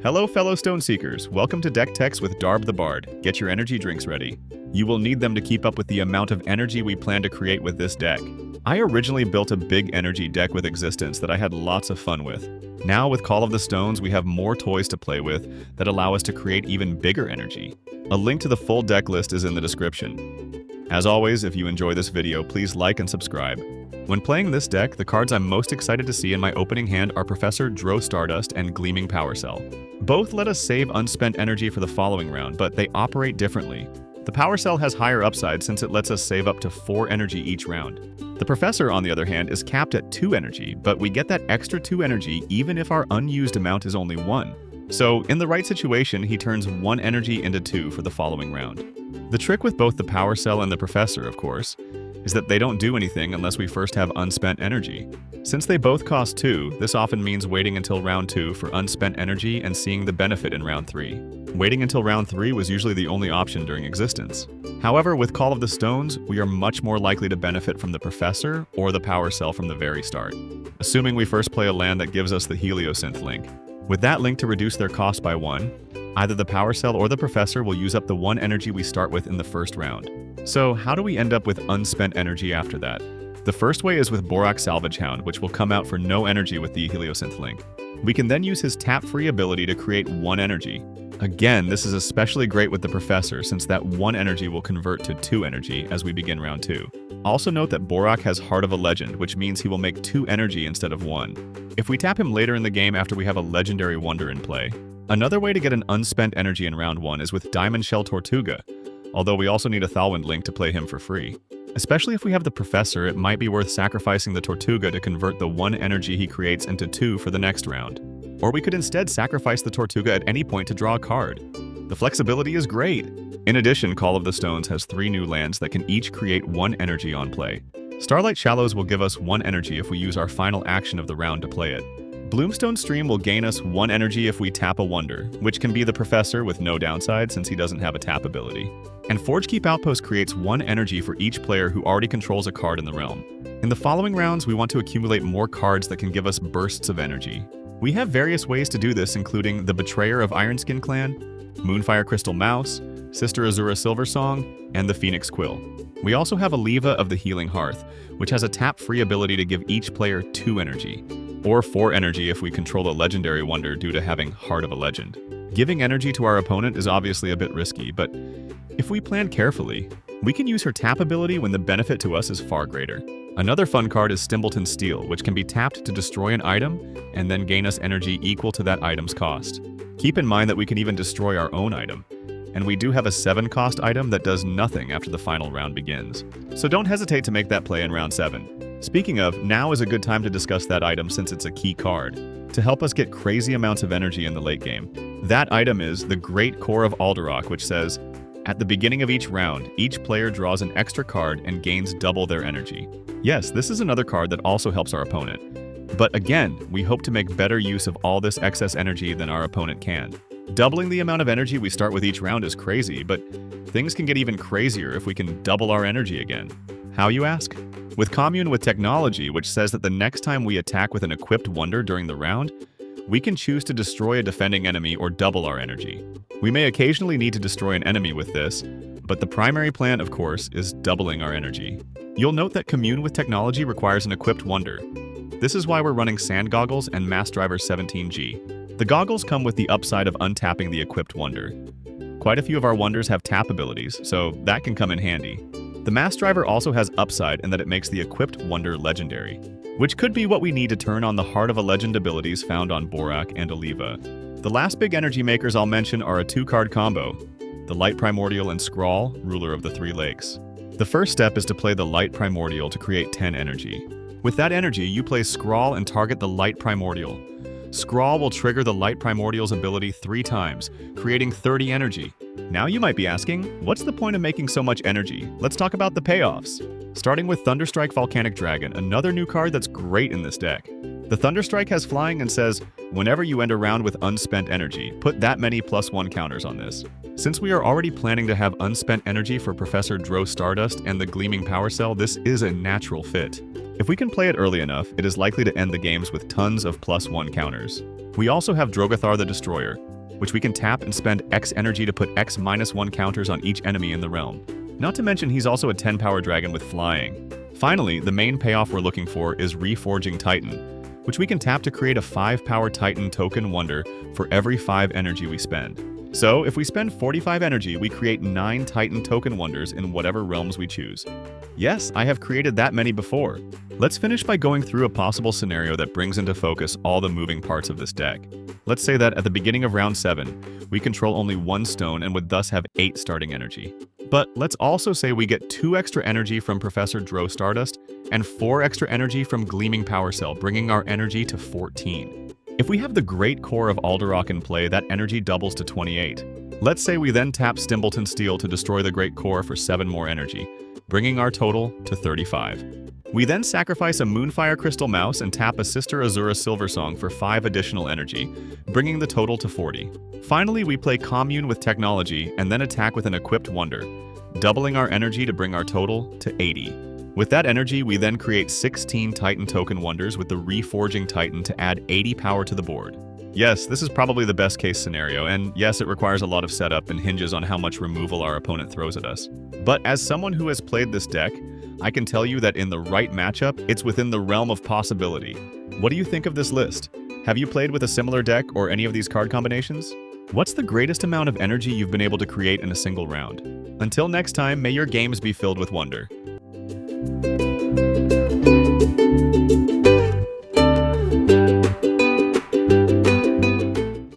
Hello fellow Stone Seekers, welcome to Deck Techs with Darb the Bard. Get your energy drinks ready. You will need them to keep up with the amount of energy we plan to create with this deck. I originally built a big energy deck with Existence that I had lots of fun with. Now with Call of the Stones we have more toys to play with that allow us to create even bigger energy. A link to the full deck list is in the description. As always, if you enjoy this video, please like and subscribe. When playing this deck, the cards I'm most excited to see in my opening hand are Professor Dro Stardust and Gleaming Power Cell. Both let us save unspent energy for the following round, but they operate differently. The Power Cell has higher upside since it lets us save up to 4 energy each round. The Professor, on the other hand, is capped at 2 energy, but we get that extra 2 energy even if our unused amount is only 1. So, in the right situation, he turns 1 energy into 2 for the following round. The trick with both the Power Cell and the Professor, of course, is that they don't do anything unless we first have unspent energy. Since they both cost 2, this often means waiting until round 2 for unspent energy and seeing the benefit in round 3. Waiting until round 3 was usually the only option during Existence. However, with Call of the Stones, we are much more likely to benefit from the Professor or the Power Cell from the very start, assuming we first play a land that gives us the Heliosynth link. With that link to reduce their cost by 1, either the Power Cell or the Professor will use up the 1 energy we start with in the first round. So how do we end up with unspent energy after that? The first way is with Borak Salvage Hound, which will come out for no energy with the Heliosynth link. We can then use his tap-free ability to create 1 energy. Again, this is especially great with the Professor since that 1 energy will convert to 2 energy as we begin round 2. Also note that Borak has Heart of a Legend, which means he will make 2 energy instead of 1. If we tap him later in the game after we have a legendary wonder in play. Another way to get an unspent energy in round 1 is with Diamond Shell Tortuga, although we also need a Thalwind link to play him for free. Especially if we have the Professor, it might be worth sacrificing the Tortuga to convert the 1 energy he creates into 2 for the next round. Or we could instead sacrifice the Tortuga at any point to draw a card. The flexibility is great! In addition, Call of the Stones has 3 new lands that can each create 1 energy on play. Starlight Shallows will give us 1 energy if we use our final action of the round to play it. Bloomstone Stream will gain us 1 energy if we tap a Wonder, which can be the Professor with no downside since he doesn't have a tap ability. And Forgekeep Outpost creates 1 energy for each player who already controls a card in the realm. In the following rounds, we want to accumulate more cards that can give us bursts of energy. We have various ways to do this, including the Betrayer of Ironskin Clan, Moonfire Crystal Mouse, Sister Azura Silversong, and the Phoenix Quill. We also have Aliva of the Healing Hearth, which has a tap-free ability to give each player 2 energy, or 4 energy if we control a legendary wonder due to having Heart of a Legend. Giving energy to our opponent is obviously a bit risky, but if we plan carefully, we can use her tap ability when the benefit to us is far greater. Another fun card is Stimbleton Steel, which can be tapped to destroy an item and then gain us energy equal to that item's cost. Keep in mind that we can even destroy our own item, and we do have a 7-cost item that does nothing after the final round begins. So don't hesitate to make that play in round 7. Speaking of, now is a good time to discuss that item since it's a key card to help us get crazy amounts of energy in the late game. That item is the Great Core of Alderok, which says, at the beginning of each round, each player draws an extra card and gains double their energy. Yes, this is another card that also helps our opponent. But again, we hope to make better use of all this excess energy than our opponent can. Doubling the amount of energy we start with each round is crazy, but things can get even crazier if we can double our energy again. How, you ask? With Commune with Technology, which says that the next time we attack with an equipped wonder during the round, we can choose to destroy a defending enemy or double our energy. We may occasionally need to destroy an enemy with this, but the primary plan, of course, is doubling our energy. You'll note that Commune with Technology requires an equipped wonder. This is why we're running Sand Goggles and Mass Driver 17G. The goggles come with the upside of untapping the equipped wonder. Quite a few of our wonders have tap abilities, so that can come in handy. The Mass Driver also has upside in that it makes the equipped wonder legendary, which could be what we need to turn on the Heart of a Legend abilities found on Borak and Aliva. The last big energy makers I'll mention are a 2-card combo, the Light Primordial and Skraal, Ruler of the 3 Lakes. The first step is to play the Light Primordial to create 10 energy. With that energy, you play Skraal and target the Light Primordial. Skraal will trigger the Light Primordial's ability 3 times, creating 30 energy. Now you might be asking, what's the point of making so much energy? Let's talk about the payoffs. Starting with Thunderstrike Volcanic Dragon, another new card that's great in this deck. The Thunderstrike has flying and says, whenever you end a round with unspent energy, put that many +1 counters on this. Since we are already planning to have unspent energy for Professor Dro Stardust and the Gleaming Power Cell, this is a natural fit. If we can play it early enough, it is likely to end the games with tons of +1 counters. We also have Drogothar the Destroyer, which we can tap and spend X energy to put X-1 counters on each enemy in the realm. Not to mention he's also a 10 power dragon with flying. Finally, the main payoff we're looking for is Reforging Titan, which we can tap to create a 5 power Titan token wonder for every 5 energy we spend. So, if we spend 45 energy, we create 9 Titan token wonders in whatever realms we choose. Yes, I have created that many before. Let's finish by going through a possible scenario that brings into focus all the moving parts of this deck. Let's say that at the beginning of round 7, we control only 1 stone and would thus have 8 starting energy. But let's also say we get 2 extra energy from Professor Dro Stardust and 4 extra energy from Gleaming Power Cell, bringing our energy to 14. If we have the Great Core of Alderok in play, that energy doubles to 28. Let's say we then tap Stimbleton Steel to destroy the Great Core for 7 more energy, bringing our total to 35. We then sacrifice a Moonfire Crystal Mouse and tap a Sister Azura Silversong for 5 additional energy, bringing the total to 40. Finally, we play Commune with Technology and then attack with an equipped Wonder, doubling our energy to bring our total to 80. With that energy, we then create 16 Titan token wonders with the Reforging Titan to add 80 power to the board. Yes, this is probably the best case scenario, and yes, it requires a lot of setup and hinges on how much removal our opponent throws at us. But as someone who has played this deck, I can tell you that in the right matchup, it's within the realm of possibility. What do you think of this list? Have you played with a similar deck or any of these card combinations? What's the greatest amount of energy you've been able to create in a single round? Until next time, may your games be filled with wonder.